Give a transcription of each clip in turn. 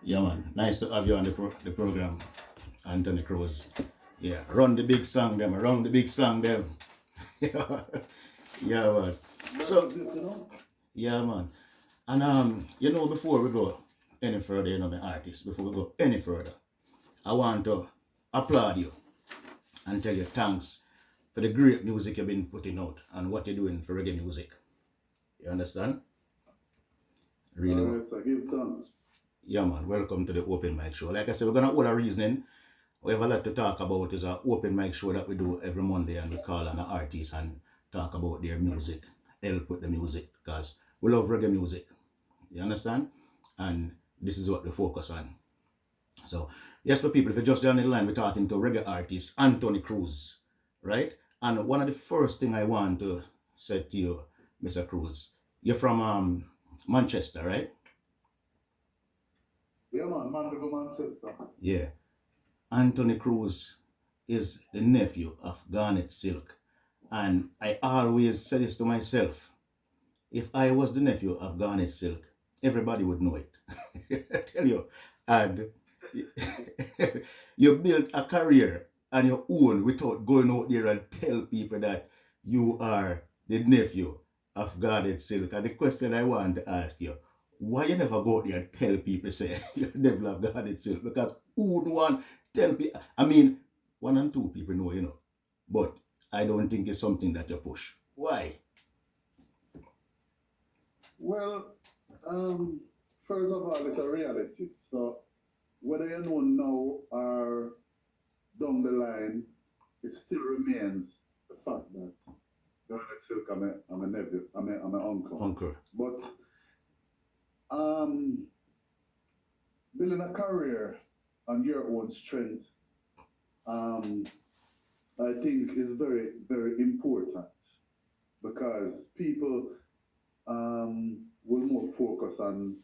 Yeah, man. Nice to have you on the program, Anthony Cruz. Yeah, run the big song, them. Run the big song, them. Yeah, yeah, man. That So, is it, you know. yeah, man. And before we go any further, my artist, before we go any further, I want to applaud you and tell you thanks for the great music you've been putting out and what you're doing for reggae music. You understand? All Really well. right, so give thanks. Yeah, man. Welcome to the Open Mic Show. Like I said, we're gonna hold a reasoning. We have a lot to talk about. Is an open mic show that we do every Monday, and we call on an artist and talk about their music, help with the music, because we love reggae music. You understand? And this is what we focus on. So, yes, for people, if you just join the line, we're talking to reggae artist Anthony Cruz, right? And one of the first thing I want to say to you, Mr. Cruz, you're from Manchester, right? Yeah, man to go Manchester. Yeah. Anthony Cruz is the nephew of Garnet Silk. And I always say this to myself. If I was the nephew of Garnet Silk, everybody would know it. I tell you. And you built a career on your own without going out there and tell people that you are the nephew of Garnet Silk. And the question I want to ask you, why you never go out there and tell people say you're the nephew of Garnet Silk? Because who would want tell people? I mean, one and two people know, but I don't think it's something that you push. Why? Well, first of all, it's a reality. So whether you know now or down the line, it still remains the fact that Garnet Silk, I'm a nephew, I'm an uncle. Uncle. But um, building a career on your own strength, um, I think is very, very important because people will more focus on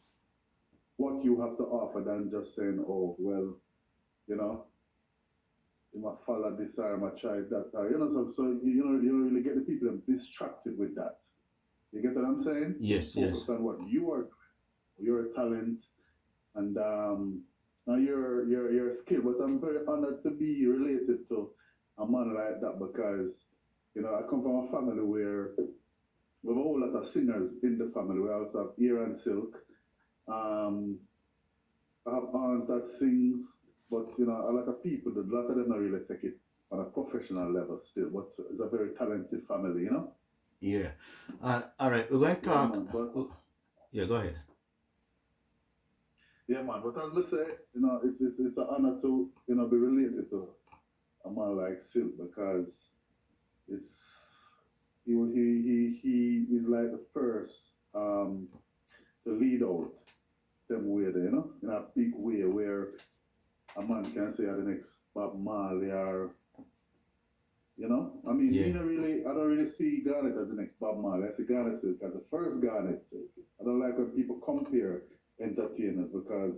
what you have to offer than just saying, oh, well, you know, you might follow this or I might try that. Or, you don't really get the people distracted with that. You get what I'm saying? Yes, Focus yes. on what you are doing, your talent, and your skill. But I'm very honored to be related to a man like that because, I come from a family where we have a whole lot of singers in the family. We also have Ear and Silk. Um, I have aunts that sings, but a lot of people, a lot of them don't really take it on a professional level still. But it's a very talented family. Yeah. All right, we're going to Yeah, talk. man. But Yeah, go ahead. yeah, man. But as we say, it's an honor to be related to a man like Silk because it's he is like the first to lead out them way there, in a big way where a man can say the next Bob Marley or I mean Yeah. I don't really see Garnet as the next Bob Marley. I see Garnet Silk as the first Garnet Silk. I don't like when people compare entertainers because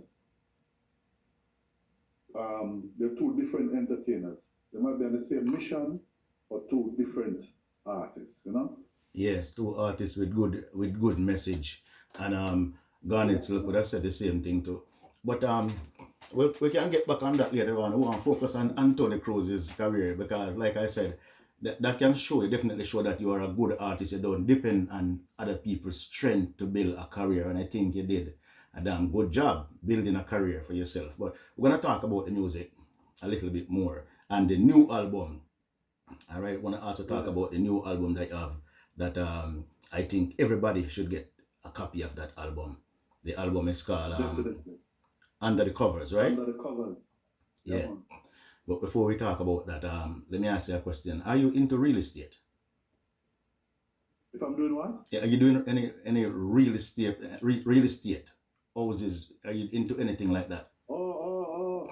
they're two different entertainers. They might be on the same mission, but two different artists. Yes, two artists with good message. And Yeah. Garnet Silk would have said the same thing too. But we can get back on that later on. We want to focus on Anthony Cruz's career because, like I said, that can definitely show that you are a good artist. You don't depend on other people's strength to build a career. And I think you did a damn good job building a career for yourself. But we're going to talk about the music a little bit more and the new album. All right, I want to also talk Right. about the new album that you have that I think everybody should get a copy of that album. The album is called Definitely. Under the Covers, right? Under the covers. Yeah, Yeah. man. But before we talk about that, let me ask you a question. Are you into real estate? If I'm doing what? Yeah, are you doing any real estate real estate houses? Are you into anything like that? Oh.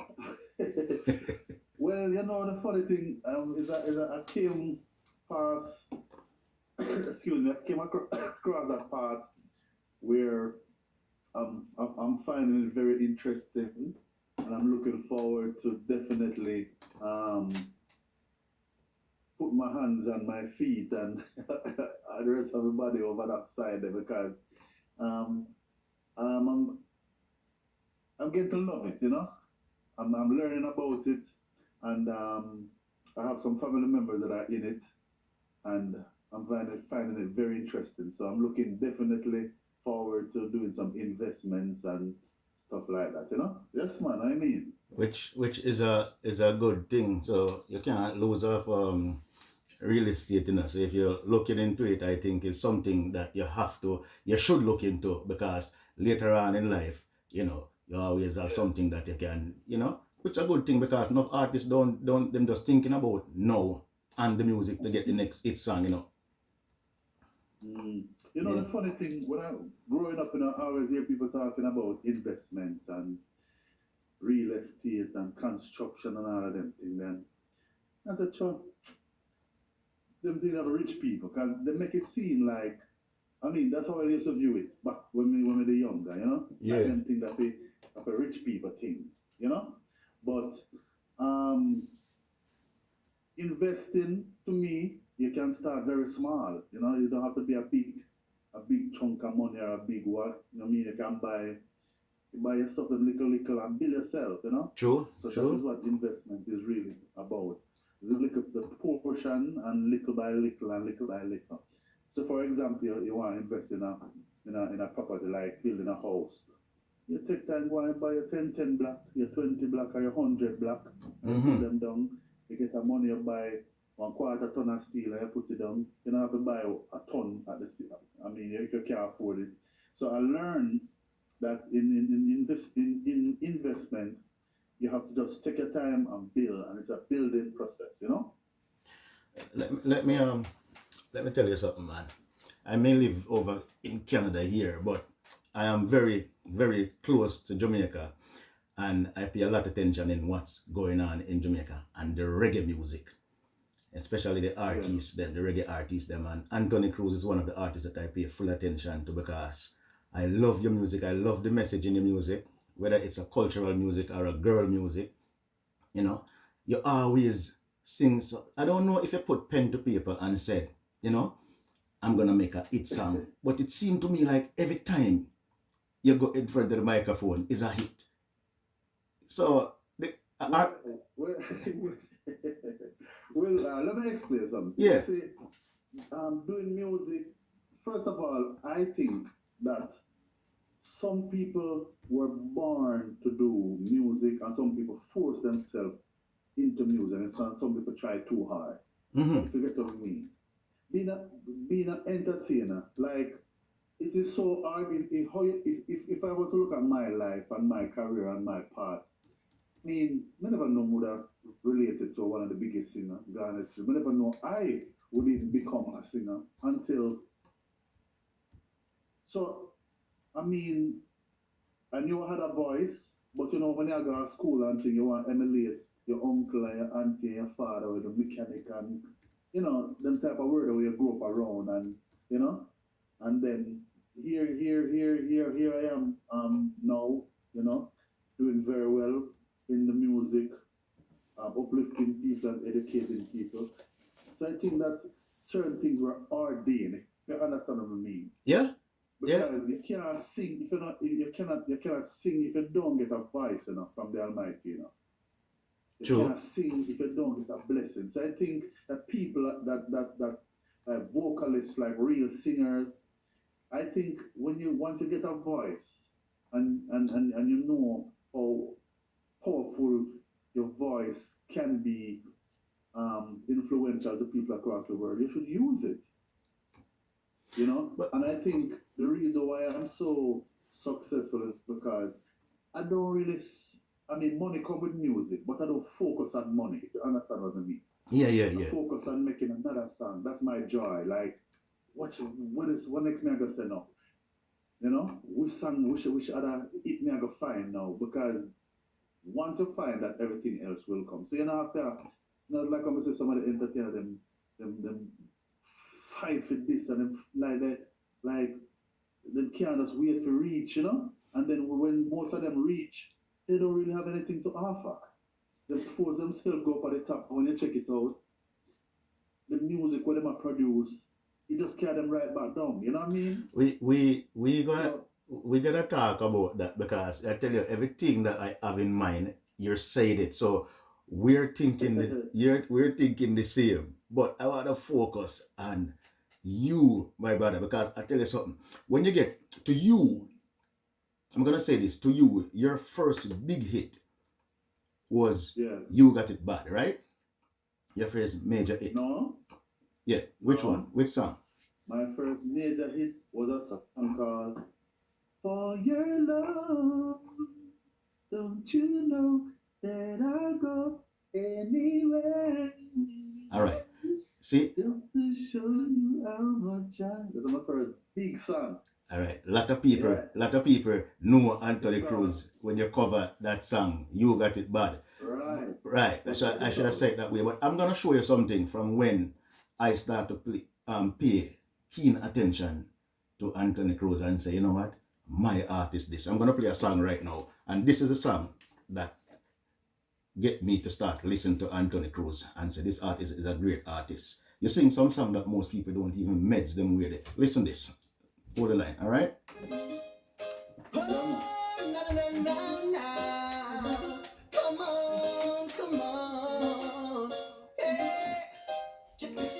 Well, the funny thing is that I came past, excuse me, I came across that part where I'm finding it very interesting, and I'm looking forward to definitely put my hands on my feet and address everybody over that side there because um, I'm I'm getting to love it, you know. I'm learning about it, and I have some family members that are in it, and I'm finding it very interesting. So I'm looking definitely forward to doing some investments and stuff like that, you know. Yes, man. I mean, which is a good thing. So you can't lose off real estate, you know. So if you're looking into it, I think it's something that you should look into, because later on in life, you know, you always have yeah. something that you can, you know, which is a good thing, because enough artists don't them just thinking about now and the music to get the next hit song, you know. Mm. You know, Yeah. the funny thing, when I growing up, you know, I always hear people talking about investments and real estate and construction and all of them things. And I said, sure, them things are rich people because they make it seem like, I mean, that's how I used to view it back when we were younger, you know? Like Yeah. them think that they of a rich people thing, you know? But um, investing to me, you can start very small, you know, you don't have to be a big chunk of money or a big what. You know what I mean? You can buy your stuff with little and build yourself, you know? True, So that is true. what investment is really about. The portion and little by little and little by little. So for example, you want to invest in a property like building a house. You take time go and buy your 10 block, your 20 block or your 100 block and you put Mm-hmm. them down. You get the money, you buy 1/4 ton of steel and you put it down. You don't have to buy a ton at the steel. I mean, if you can't afford it. So I learned that in investment, you have to just take your time and build, and it's a building process, you know? Let me tell you something, man. I may live over in Canada here, but I am very, very close to Jamaica, and I pay a lot of attention in what's going on in Jamaica and the reggae music, especially the Yeah. artists, the reggae artists, them. And Anthony Cruz is one of the artists that I pay full attention to, because I love your music. I love the message in your music, whether it's a cultural music or a girl music. You know, you always sing. So I don't know if you put pen to paper and said, you know, I'm gonna make a hit song, but it seemed to me like every time you go in front of the microphone is a hit. So Well, well, well, let me explain something. yeah. You see, doing music, first of all, I think that some people were born to do music and some people force themselves into music and some people try too hard. Mm-hmm. If you get what I mean. Being a being an entertainer, like it is so hard in how if I were to look at my life and my career and my path, I mean, I never know would have related to one of the biggest singers, Garnet. I never know I would even become a singer until so I mean I knew I had a voice, but you know, when you go to school and thing, you want to emulate your uncle and your auntie and your father or the mechanic and, you know, them type of word where you grew up around and, you know, and then here I am now, you know, doing very well in the music, uplifting people and educating people. So I think that certain things were ordained. You understand what I mean? Yeah. Yeah. Because you cannot sing if you cannot sing if you don't get a voice enough from the Almighty, you know. You True. cannot sing if you don't get a blessing. So I think that people that vocalists like real singers, I think when you want to get a voice and you know how powerful your voice can be influential to people across the world, you should use it, you know. But And I think the reason why I'm so successful is because I don't really, I mean, money come with music, but I don't focus on money. If you understand what I mean? yeah, yeah, I yeah. focus on making another song. That's my joy. Like, what next me I gonna say now? You know, which song, which other hit me I gonna find now? Because once you find that, everything else will come. So you know, after, you know, like I'm gonna say, some of the entertainers them fight for this and them like that, like they can't just wait for reach, you know? And then when most of them reach, they don't really have anything to offer. They force themselves go up at the top. When you check it out, the music what them produce, it just carry them right back down. You know what I mean? We gonna So we're gonna talk about that because I tell you everything that I have in mind, you're saying it. So we're thinking the same. But I wanna focus on you, my brother, because I tell you something. When you get to you, I'm gonna say this to you, your first big hit was Yeah. You Got It Bad, right? Your first major hit. No, Yeah. Which no. one? Which song? My first major hit was a song called For Your Love. Don't you know that I'll go anywhere? All right. See, Just to show you how much I. That's my first big song. all right. Yeah. Lot of people know Anthony So, Cruz when you cover that song. You Got It Bad. right. Right. I should have said it that way. But I'm gonna show you something from when I start to pay keen attention to Anthony Cruz and say, you know what, my artist this. I'm gonna play a song right now, and this is a song that get me to start listening to Anthony Cruz and say this artist is a great artist. You sing some song that most people don't even meds them with it. Listen this. Hold the line, all right? Come on, come on. Hey, check this.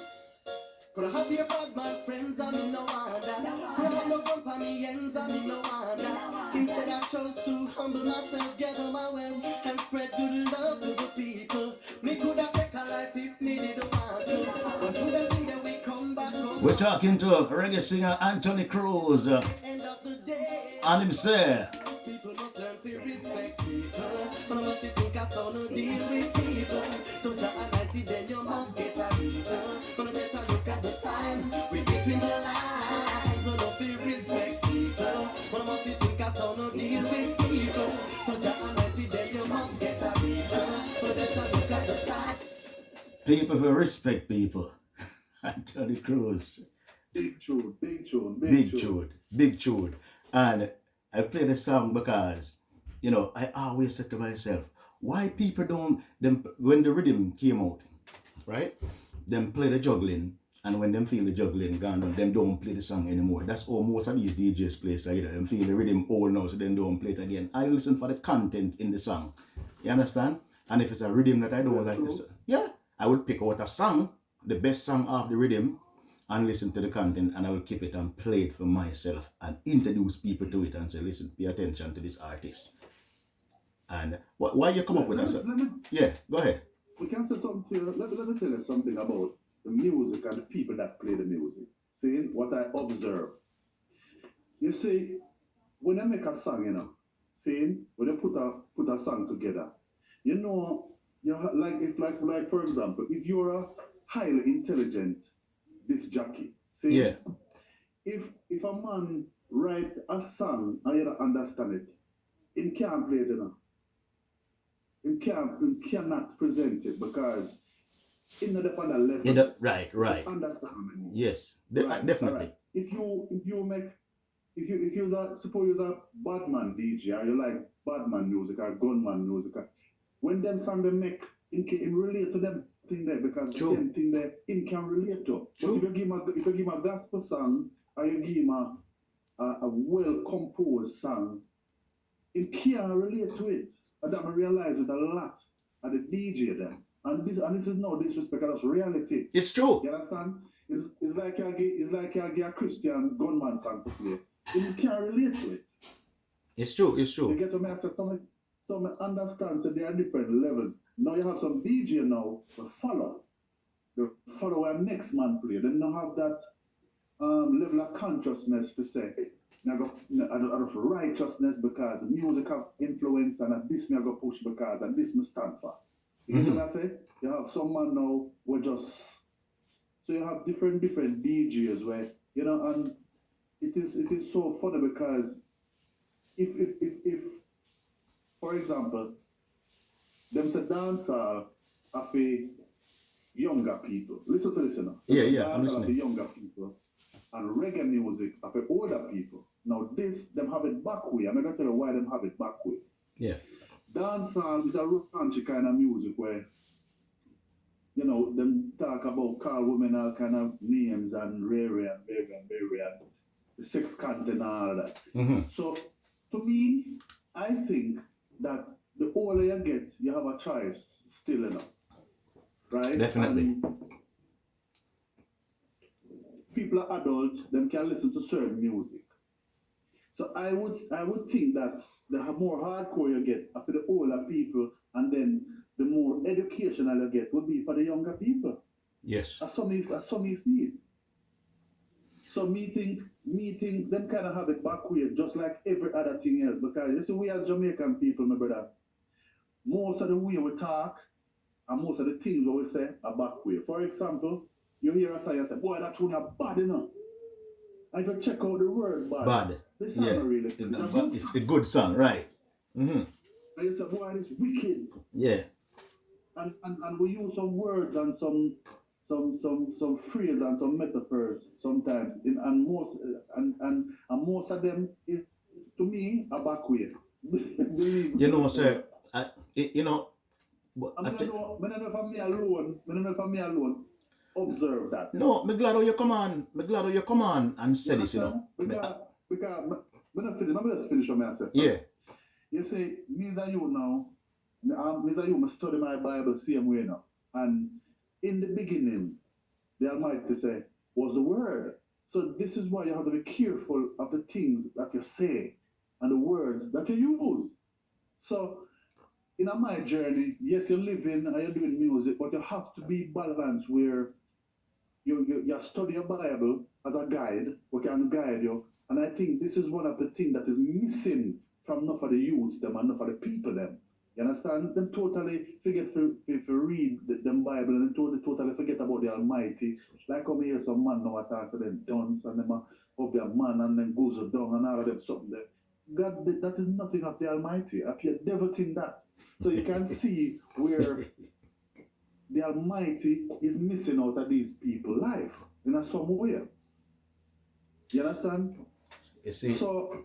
Could I have your bad man friends and me no want that. Could I have no gun for me ends and me no want that. Instead I chose to humble myself, gather my wealth and spread good love to the people. Me could have take a life if me didn't want to. But to the thing that we come back home. We're talking to reggae singer Anthony Cruz. End of the day. And him say, people must learn to respect people. But I must think I saw no deal with people. Don't you almighty then you must get a people. But I better look at the time. We between the lines. So don't feel respect people. But I must think I saw no deal with people. Don't you almighty then you must get a people. But I better look at the time. People will respect people. Anthony Cruz. Big tune, big tune, Big tune. And I play the song because, you know, I always said to myself, why people don't, them when the rhythm came out, right? Them play the juggling, and when them feel the juggling gone down, them don't play the song anymore. That's how most of these DJs play so either. Them feel the rhythm old now, so then don't play it again. I listen for the content in the song. You understand? And if it's a rhythm that I don't like this, yeah, I will pick out a song, the best song of the rhythm, and listen to the content, and I will keep it and play it for myself and introduce people to it and say, listen, pay attention to this artist. And why you come up with that? Yeah, go ahead. We can say something to you. Let me tell you something about the music and the people that play the music. See what I observe. You see, when I make a song, you know, see, when you put a song together, you know, like if like for example, if you're a highly intelligent disc jockey, see, Yeah. if a man write a song and you don't understand it, he can't play it, you know. He cannot present it because in the level. Right. Understand? Yes, Right, definitely. right. If you suppose you're a Batman DJ or you like Batman music or gunman music, when them song they make, in relate to them thing there because True. them thing there in can relate to. True. But if you give him a gospel song or you give him a well composed song, it can't relate to it. And that I realize it a lot at the DJ then. And this is no disrespect, that's reality. It's true. You understand? It's like you get a Christian gunman song to play. You can't relate to it. It's true. You get to me, I say some understand so there are different levels. Now you have some DJ now to follow. They follow where next man play. They don't have that level of consciousness to say, I go out of righteousness because music have influence and this me I go push because and this me stand for. You know what I say? You have someone now who just so you have different DJs where you know and it is so funny because if for example them say dancer of a younger people. Listen to this, you know. Yeah, I'm listening. Of the younger people and reggae music of the older people. Now this them have it back way. I'm gonna tell you why them have it back way. Yeah. Dancehall is a raunchy kind of music where you know them talk about call women all kind of names and rare and the six content and all of that. Mm-hmm. So to me, I think that the older you get, you have a choice still enough, right? Definitely. And people are adults, them can listen to certain music. So I would think that the more hardcore you get after the older people, and then the more educational you get would be for the younger people. Yes. As some see it. So me think them kind of have it backward, just like every other thing else. Because you see, we as Jamaican people, my brother, most of the way we talk and most of the things we say are backward. For example, you hear us say, boy, that tune are bad enough. I go check out the word bad. Bad. This song Yeah. really. It's a good song, right? Mm-hmm. And you say, boy, it's wicked. Yeah. And we use some words and some phrases and some metaphors sometimes. And most of them is, to me, a backward. Believe me. You know, sir, you know, I don't know if I'm me alone. I don't know if I'm me alone. Observe that. no, me glad how you come on. Me glad how you come on and say this, you know. Because I'm just finish what I said. Yeah. You see, me as you now, me as you, I study my Bible same way now. And in the beginning, the Almighty say, was the Word. So this is why you have to be careful of the things that you say and the words that you use. So in my journey, yes, you're living and you're doing music, but you have to be balanced where you study your Bible as a guide, who can guide you. And I think this is one of the things that is missing from enough of the youth, them, and enough of the people, them. You understand? Them totally forget to read them Bible, and totally forget about the Almighty. Like come here, some man now attack to them dance and them of their man and then goes down and all of them something there. God, that is nothing of the Almighty. If you never think that. So you can see where the Almighty is missing out of these people's life in a some way. You understand? You see? So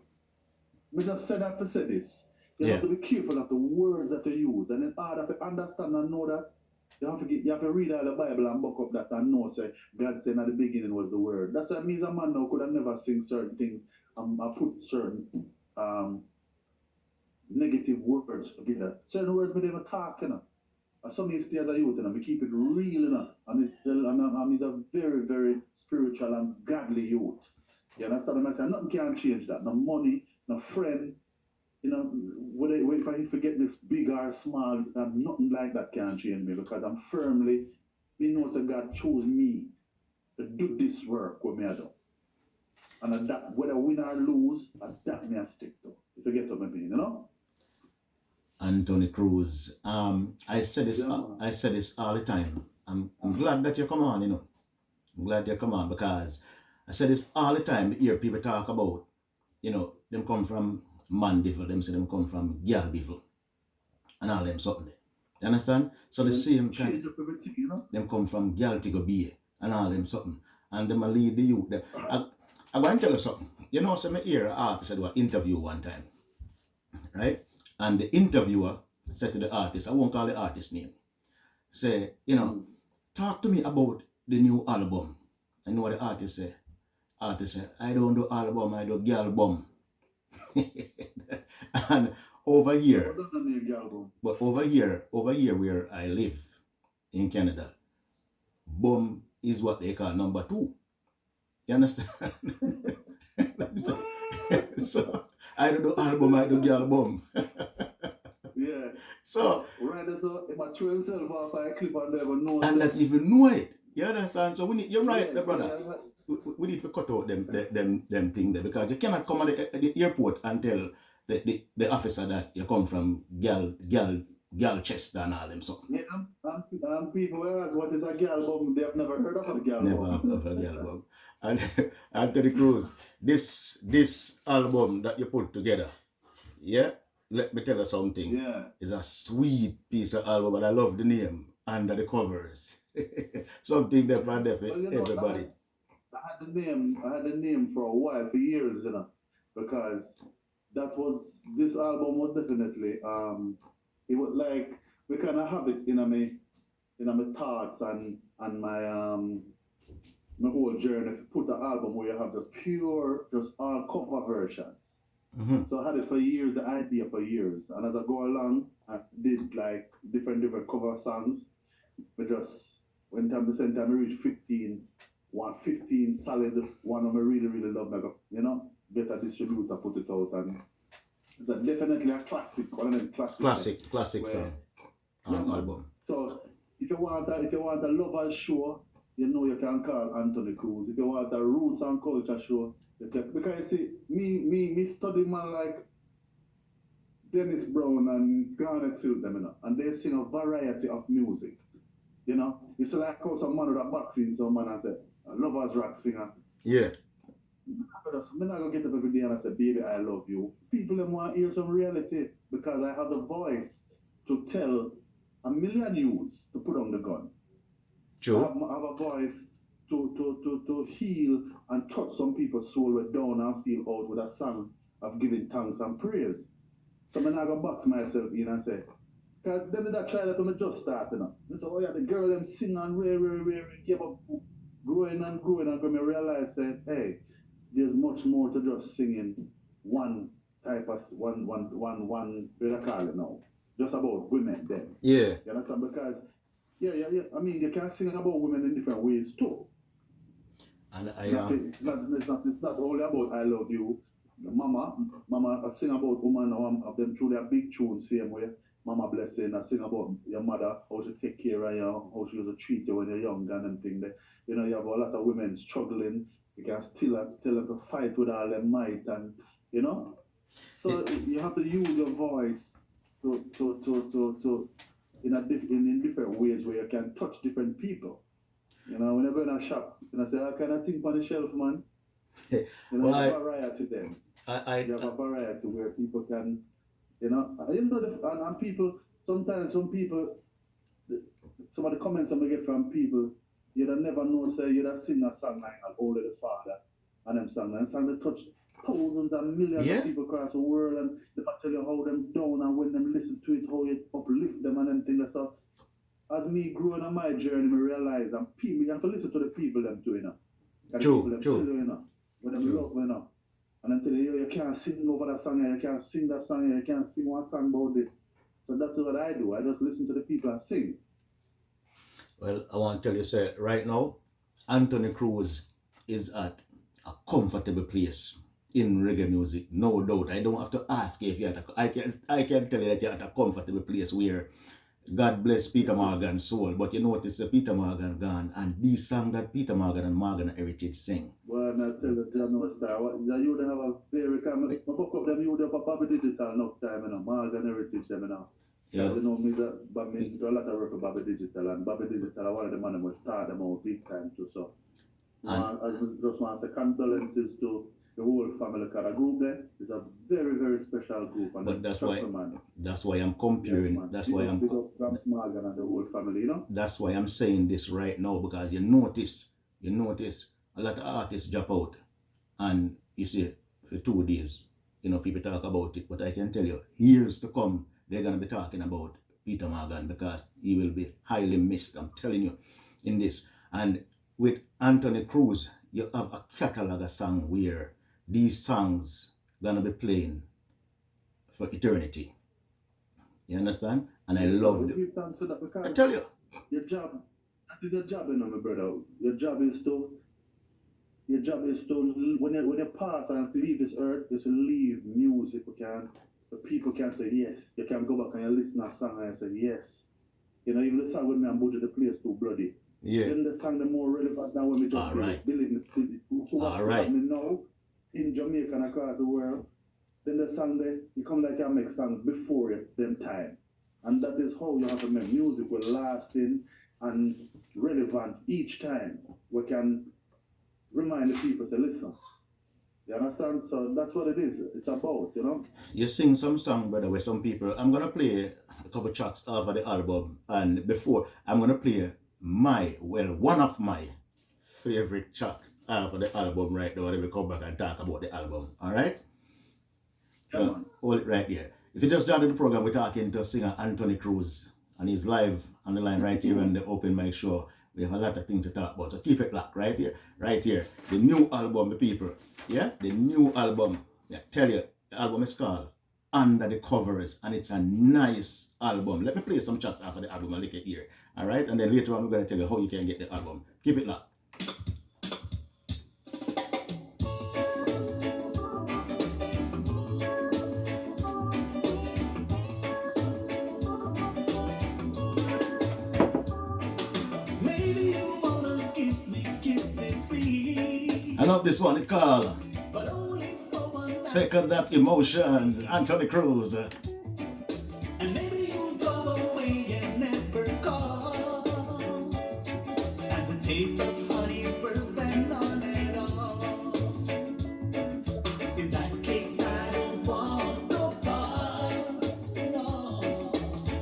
we just said that to say this. You Yeah. have to be careful of the words that you use. And in order to understand and know that, you have to read all the Bible and book up that and know, say, God said at the beginning was the word. That's what it means a man now could have never sing certain things and put certain negative words together. Certain words we never talk, you know. And some of these days are youth, you know, we keep it real, you know. And he's a very, very spiritual and godly youth. You understand what I'm saying? Nothing can change that. No money, no friend, you know, whether if I forget this big or small, nothing like that can change me because I'm firmly, you know, that God chose me to do this work with me I do. And that, whether win or lose, that me I stick to. If you get what I mean, you know? Anthony Cruz. I said this. Yeah. I said this all the time. I'm glad that you come on. You know, I'm glad you come on because I said this all the time. Hear people talk about, you know, them come from Mandeville. Them say them come from Galbeville, and all them something. You understand? So the same kind. Change up everything, you know? Them come from Galtigo Bay and all them something, and them a lead the youth. I'm going to tell you something. You know, so me hear an artist do an interview one time, right? And the interviewer said to the artist, I won't call the artist name, say, you know, talk to me about the new album. I know what the artist say. Artist say, I don't do album, I do girl bum. And over here, but over here where I live in Canada, bum is what they call number 2. You understand? So I don't do album, I do girl bum. Yeah. So Right, so if I throw himself off a clip and never know. and not even know it. You understand? So we need, you're right, Yeah, brother. We need to cut out them thing there because you cannot come at the airport and tell the officer that you come from girl Chester and all them something. Yeah, and people ask what is a girl bum, they have never heard of a girl Never bum. have a girl bum. And Anthony Cruz, this album that you put together, yeah, let me tell you something. Yeah. It's a sweet piece of album, and I love the name under the covers. Something that for everybody. I had the name for a while, for years, you know, because this album was definitely it was like we kind of have it in my thoughts and my whole journey to put an album where you have just pure, just all cover versions. Mm-hmm. So I had it for years, the idea for years. And as I go along, I did like different cover songs. But just when time the same time I reach 15, 15 solid one of I really, really love, like, you know, get a distributor, put it out, and it's definitely a classic, one of them Classic where, song yeah, on man. album. So if you want a lovers show, you know you can call Anthony Cruz. If you want a roots and culture show, you can, because you see, me study man like Dennis Brown and Garnet Silk them, you know, and they sing a variety of music. You know, it's like how some man with a boxing, some man and say, a lovers rock singer. Yeah. I'm not gonna get up every day and I say, baby, I love you. People them want to hear some reality because I have the voice to tell a million youths to put on the gun. True. I have a voice to heal and touch some people's soul with down and feel out with a song of giving thanks and praise. So I'm not gonna box myself in and say, because then that try that when I just started, you know. So, oh yeah, the girl them sing and rare, keep up growing and when I realize that, hey, there's much more to just singing one type of, one, what do I call it now? Just about women then. Yeah. You understand? Because, yeah. I mean, you can sing about women in different ways too. And it's not only about I love you. Mama, I sing about women of them through their big tune same way. Mama blessing, I sing about your mother, how she take care of you, how she used to treat you when you're young and them thing there. You know, you have a lot of women struggling. You can still tell them to fight with all their might, and you know. So you have to use your voice to in different ways where you can touch different people. You know, when you go in a shop, and I say, how can I think on the shelf, man? You know, well, you have a variety then. You have a variety where people can, you know, and people, sometimes some people, some of the comments I get from people, you'd never know, say, you'd sing a song like Only the Father, and them song that touch thousands and millions of people across the world, and they tell you how them down, and when them listen to it, how you uplift them and them things. So, as me growing on my journey, I realize that people, you have to listen to the people them too, you know. True. You know, when them love, you know. And then tell you, you can't sing over that song, you can't sing that song, you can't sing one song about this. So that's what I do. I just listen to the people and sing. Well, I want to tell you, sir, right now, Anthony Cruz is at a comfortable place in reggae music, no doubt. I don't have to ask you if you're at I can tell you that you're at a comfortable place where God bless Peter Morgan's soul, but you notice Peter Morgan gone, and these songs that Peter Morgan and Morgan Heritage sing. Well, I tell you, no star. You would have a very kind of book of them, you would have a Bobby Digital enough time, you know, Morgan Heritage, them, you know. Yeah. You know, me do a lot of work with Bobby Digital, and Bobby Digital, one of the men who start them out big time too. So, I just want to say condolences to the whole family, because the group there is a very, very special group. And but that's why I'm comparing. Yes, that's why I'm. Morgan and the whole family, you know. That's why I'm saying this right now, because you notice a lot of artists drop out, and you see for 2 days, you know, people talk about it. But I can tell you, years to come, they're gonna be talking about Peter Morgan, because he will be highly missed. I'm telling you, in this. And with Anthony Cruz, you have a catalog of songs where these songs gonna be playing for eternity. You understand? And I love it. I tell you. Your job, that is your job, you know, my brother. Your job is to when you pass and leave this earth, is to leave music. The people can say yes. You can go back and you listen to a song and say yes. You know, even the song with me and Budget, the place too bloody. Yeah. Then the song the more relevant than when we just believe All right. Me now in Jamaica and across the world. Then the song there, you come like you make songs before them time. And that is how you have to make music will lasting and relevant each time. We can remind the people, say, listen. You understand? So that's what it is. It's about, you know. You sing some song, brother, with some people. I'm gonna play a couple tracks off of the album, and before I'm gonna play one of my favorite tracks off of the album right now. Then we come back and talk about the album. All right? So hold it right here. If you just joined the program, we're talking to singer Anthony Cruz, and he's live on the line right here on the Open Mic Show We have a lot of things to talk about. So keep it locked right here. Right here. The new album, the people. Yeah? The new album. Yeah, tell you, the album is called Under the Covers, and it's a nice album. Let me play some tracks after the album and look at here. Alright? And then later on we're going to tell you how you can get the album. Keep it locked. I love this one, it's called Second That Emotion, Anthony Cruz. And maybe you'll go away and never call. And the taste of honey is worse than none at all. In that case, I don't want no part, no.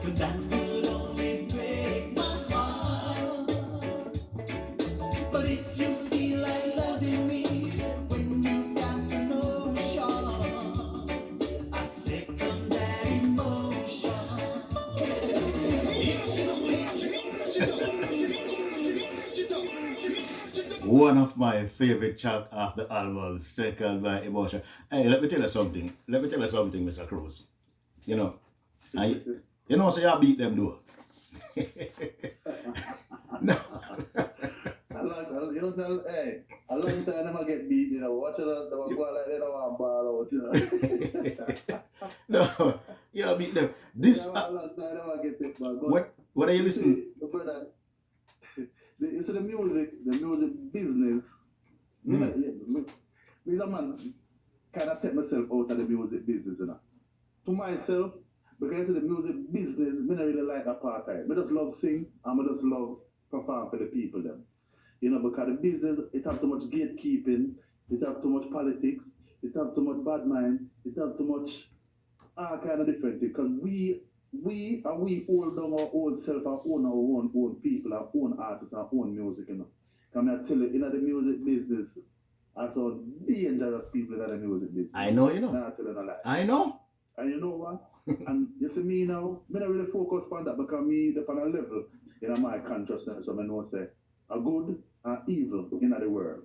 'Cause that will only break my heart. But if you feel like loving me when you got the notion, I second that emotion. One of my favorite track of the album, Second by Emotion. Hey, let me tell you something. Mr. Cruz. You know, I, you know, so you beat them though. No. You know, hey, a long time them a get beat, you know, watch it, they go like they don't want ball out, you know. No, you beat them. This, A long time them a get picked back. what are you listening? Brother, you see the music business, me as a man, kind of take myself out of the music business, you know. To myself, because the music business, me not really like apartheid. I just love sing, and I just love perform for the people them. You know, because the business, it have too much gatekeeping, it have too much politics, it have too much bad mind, it have too much all kind of different things. Because we hold down our own self and own our own people, our own artists, our own music, you know. Can I tell you, in the music business, I saw dangerous people in the music business. I know, you know. Nah, I tell you no lie. I know. And you know what? And you see me now, me not really focus on that because me up on a level in my consciousness, so I know say a good and evil in the world.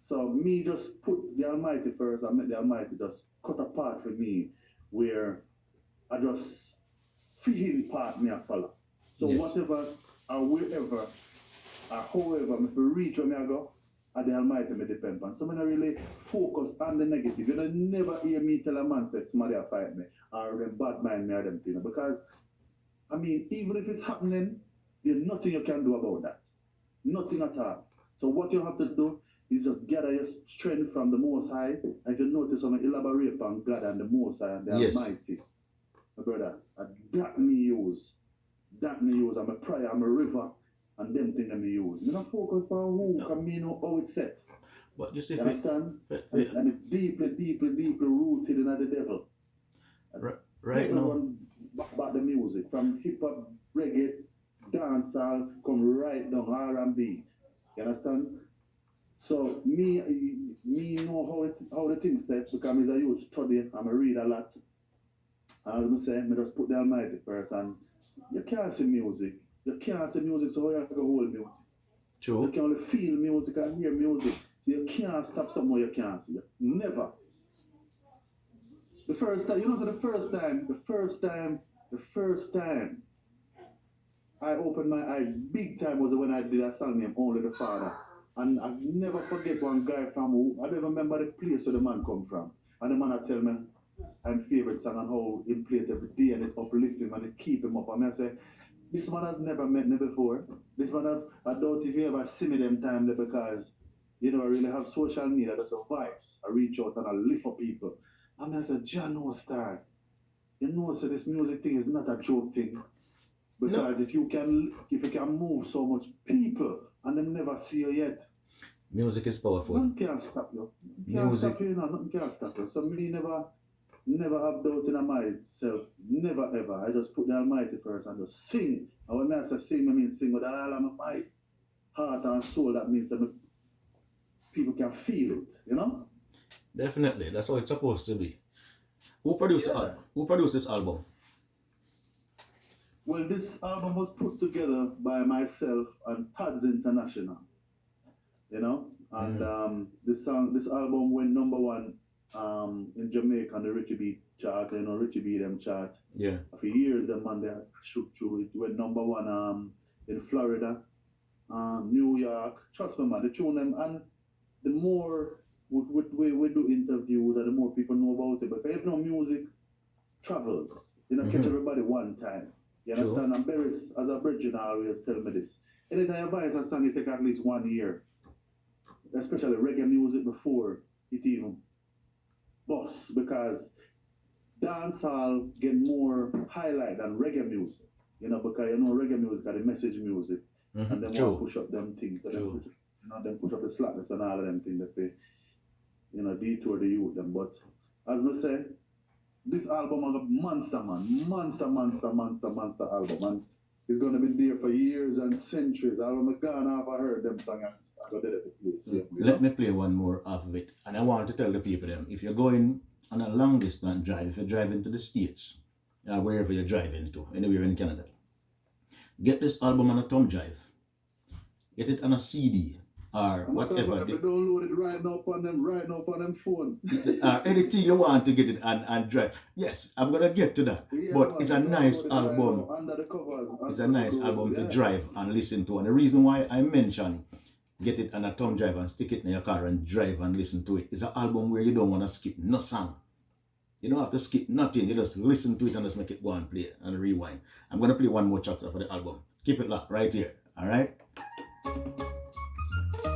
So me just put the Almighty first and make the Almighty just cut a part for me where I just feel part me a follow. So Yes. whatever or wherever or however me reach where me I go, and the Almighty me depend on. So I don't really focus on the negative. You don't never hear me tell a man say somebody will fight me or them bad mind me or them thing. Because I mean, even if it's happening, there's nothing you can do about that. Nothing at all. So what you have to do is just gather your strength from the Most High. And you notice I'm elaborate on God and the Most High and the Yes. Almighty. My brother, and that me use. I'm a prayer, I'm a river, and them things me use. You don't focus on who can me know how it's set. But you see, You understand? And it's deeply rooted in the devil. right Devil now, run back the music from hip hop, reggae, dancehall, come right down R&B. You understand? So me know how the thing set because I'm a huge study, I'm a read a lot. And as I say, I just put the Almighty first, and you can't see music. You can't see music, so how you can hold music? You true. can only feel music and hear music. So you can't stop somewhere you can't see. Never. The first time, you know, so the first time I opened my eyes big time was when I did a song named Only the Father. And I never forget one guy from who, I never remember the place where the man come from. And the man would tell me I'm favorite song and how he played every day and it uplift him and it keep him up. And I say, this man has never met me before. This man I doubt if you ever see me them time there because you know I really have social media, that's a voice. I reach out and I lift up people. And I said, John no star. You know so this music thing is not a joke thing. Because if you can move so much people and them never see you yet, Music is powerful. nothing can stop you. Nothing can stop you. So me never have doubt in myself. Never ever. I just put the Almighty first and just sing. And when I say sing, I mean sing with all of my heart and soul. That means that people can feel it, you know? Definitely, that's how it's supposed to be. Who produced Yeah. Who produced this album? Well, this album was put together by myself and Tads International, you know, and Mm. this album went number one in Jamaica on the Richie Beat chart, you know, Richie Beat them chart. Yeah. For years, the man there shook through. It went number one in Florida, New York. Trust me, man, the tune them, and the more we do interviews, and the more people know about it. But if no music travels, you know, catch Mm-hmm. everybody one time. You True. understand? And Barry, as a virgin, always tell me this. Anytime you buy a song, it take at least 1 year, especially reggae music before it even busts, because dancehall get more highlight than reggae music. You know, because you know reggae music are the message music, and Mm-hmm. them want to True. push up them things. So them True. push, you know, them push up the slackness and all of them things that they, you know, detour the youth them. But as I say, this album is a monster, man. Monster album. And it's going to be there for years and centuries. I'm gone off, I heard them song and I got it at the place. You Let know? me play one more of it. And I want to tell the people them, if you're going on a long distance drive, if you're driving to the States, or wherever you're driving to, anywhere in Canada, get this album on a thumb drive. Get it on a CD or I'm whatever. going to download it right now on them phone. Anything you want to get it and drive. Yes, I'm gonna get to that. Yeah, But man, it's a nice download it right album. now, under the covers. It's a under the nice covers, album to yeah. drive and listen to. And the reason why I mention get it on a thumb drive and stick it in your car and drive and listen to it is an album where you don't want to skip no song. You don't have to skip nothing. You just listen to it and just make it go and play and rewind. I'm gonna play one more chapter for the album. Keep it locked right here. All right.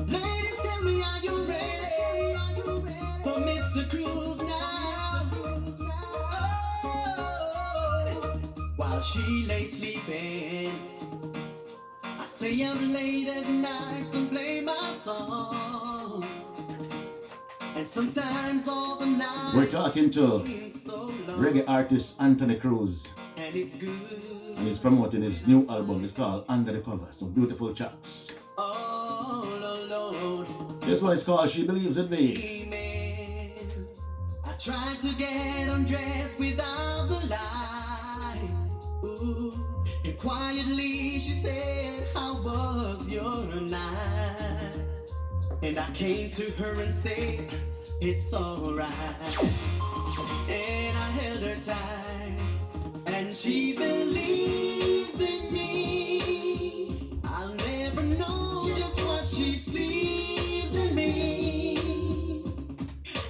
Ladies, tell me, are you ready for Mr. Cruz now? Oh, while she lay sleeping, I stay up late at nights and play my song. And sometimes all the nights We're talking to seem so long, reggae artist Anthony Cruz, and it's good. and he's promoting his new album. It's called Under the Cover. Some beautiful tracks. All alone. This one is called She Believes in Me. Amen. I tried to get undressed without the light. Ooh. And quietly she said, how was your night? And I came to her and said, it's alright. And I held her tight. And she believes in me. I'll never know just what she sees in me.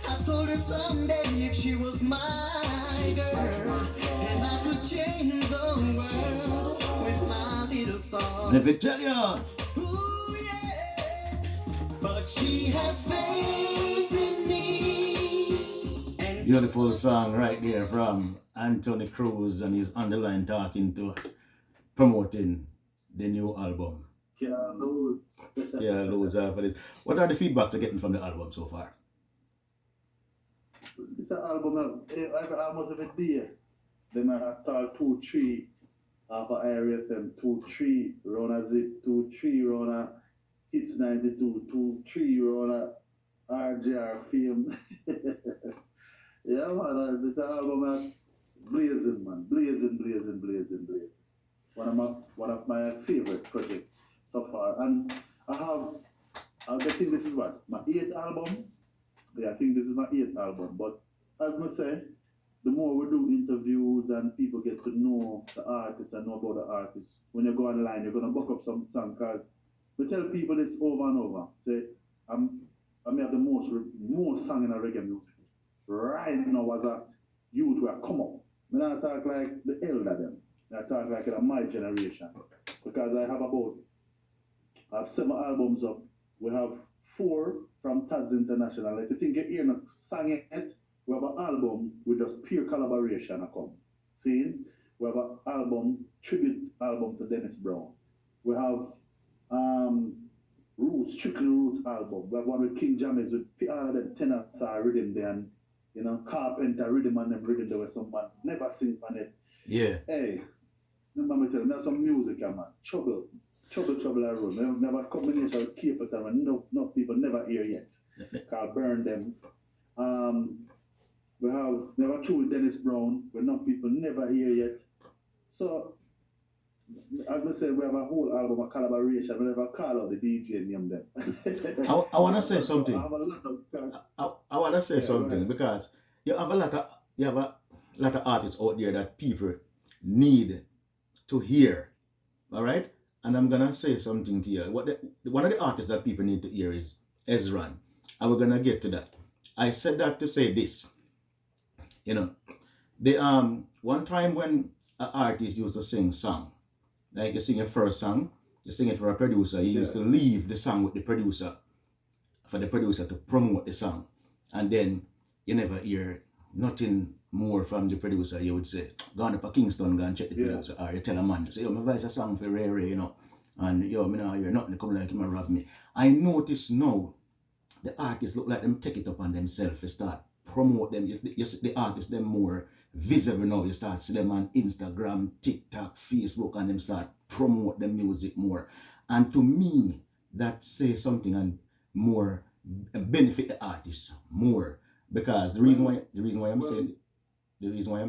I told her someday if she was my girl, and I could change the world with my little song. Let me tell you. Ooh, yeah. But she has faith in me. And Beautiful song right there from Anthony Cruz, and he's on the line talking to us, promoting the new album. Yeah, those. Yeah, loads for this. What are the feedbacks you're getting from the album so far? It's an album every almost every day. Then I talk 2, 3 of area FM, 2, 3 Rona Zip, 2, 3 Rona Hits 92, 2, 3 Rona RJR Fame. Yeah, man, this album is blazing, man. Blazing. One of my favorite projects so far. And I think this is what? My 8th album? Yeah, I think this is my 8th album. But as I say, the more we do interviews and people get to know the artists and know about the artists, when you go online, you're gonna book up some song. Cause we tell people this over and over. Say, I may have the most song in a reggae music right now as a youth who have come up. I don't talk like the elder them. I talk like my generation. Because I have 7 albums up. We have 4 from Tads International. If you think you hear a song yet, we have an album with just pure collaboration. See? We have an album, tribute album to Dennis Brown. We have Roots, Strictly Roots album. We have one with King Jammys with the tenors are rhythm there, and you know, Carpenter rhythm and them rhythm there were some man never sing on it. Yeah. Hey, remember me tell you, there's some music, man. Trouble I road. Never combination with Capleton and no people never hear yet. Called Burn Them. We have Never True with Dennis Brown, where no people never hear yet. So as I said, we have a whole album of collaboration. We never call out the DJ name them. I want to say something. I have a lot of I want to say Yeah, go something ahead. because you have a lot of artists out there that people need to hear. All right, and I'm gonna say something to you. One of the artists that people need to hear is Ezran, and we're gonna get to that. I said that to say this. You know, the one time when an artist used to sing song, like you sing your first song, you sing it for a producer. You used to leave the song with the producer for the producer to promote the song, and then you never hear nothing more from the producer. You would say, "Go on up to Kingston, go and check the producer," or you tell a man to say, "Yo, my voice a song for Ray Ray, you know, and yo, me now hear nothing come like him and rob me." I notice now the artists look like them take it up on themselves. You start promote them. You see the artists them more visible now. You start see them on Instagram, TikTok, Facebook, and them start promote them music more. And to me, that says something and more benefit the artists more, because the reason why I'm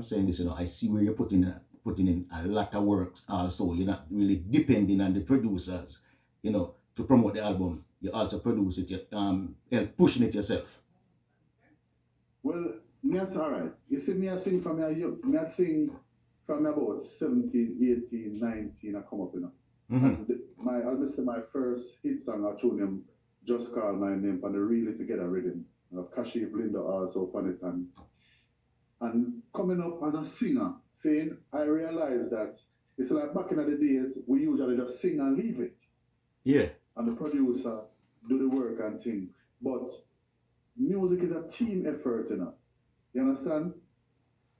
saying this, you know, I see where you're putting in a lot of work. Also, you're not really depending on the producers, you know, to promote the album. You also produce it, and pushing it yourself. Well, me that's all right. You see, me I sing from me I sing from about 17, 18, 19, I come up, you know. I'll say my first hit song, I told him, Just Call My Name, and the Really Together rhythm. Kashif Linda also on it. And coming up as a singer, saying, I realized that it's like back in the days, we usually just sing and leave it. Yeah. And the producer do the work and thing. But music is a team effort, you know. You understand?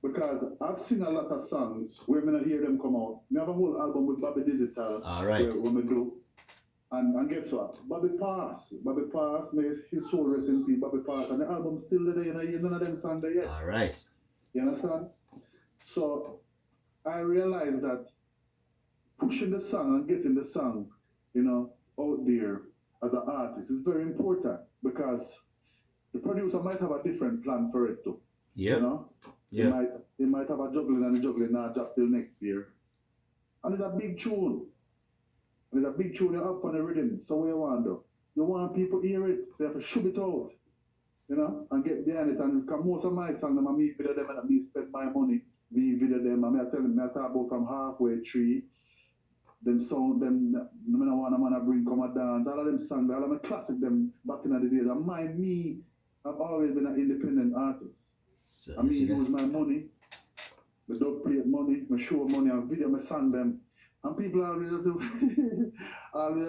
Because I've seen a lot of songs where I hear them come out. We have a whole album with Bobby Digital. All right. Where we do. And guess what? Bobby passed, may his soul rest in peace, Bobby passed. And the album's still there, you know, you none of them songs there yet. All right. You understand? So I realized that pushing the song and getting the song, you know, out there as an artist is very important, because the producer might have a different plan for it too. Yeah. You know? Yeah. They might have a juggling and the juggling not drop till next year. And it's a big tune. There's a big tune up on the rhythm. So what you want to do? You want people to hear it, so you have to shove it out. You know, and get behind it. And because most of my songs, I me video them and me spend my money, me video them. And I tell them, I talk about from halfway tree. Them sound, them, I want a man to bring come a dance. All of them songs, all of my classic them back in the days. And me, I've always been an independent artist. So, I mean, use my money, I don't play money, I show money, and video, I sing them. And people always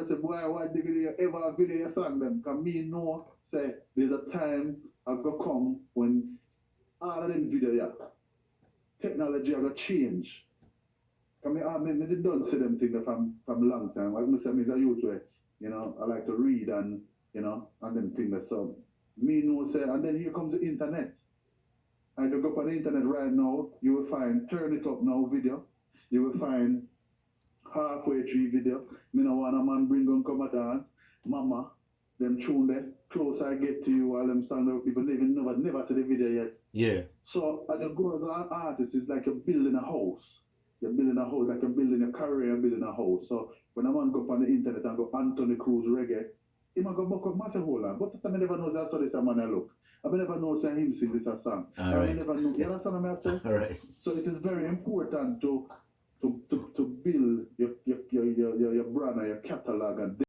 say, boy, why did you ever video your song them? Because me know, say, there's a time I've got come when all of them video, yeah, technology have got change. Because I don't see them things from a long time. Like I say, I'm a youth way, you know, I like to read and, you know, and them things. So, me know, say, and then here comes the internet. And you go up on the internet right now, you will find Turn It Up Now video. You will find Halfway Tree video. Me no want a man bring on come a dance. Mama, them tune there. Close I get to you, all them songs that people never see the video yet. Yeah. So as you go as an artist, it's like you're building a house. You're building a house, like you're building a career, building a house. So when a man go up on the internet and go Anthony Cruz reggae, he might go back up massive hold on. But I never know that's how this man I look. I never know say him sing this a song. All right. I never know. You understand what I'm saying? All right. So it is very important to build your brand and your catalog and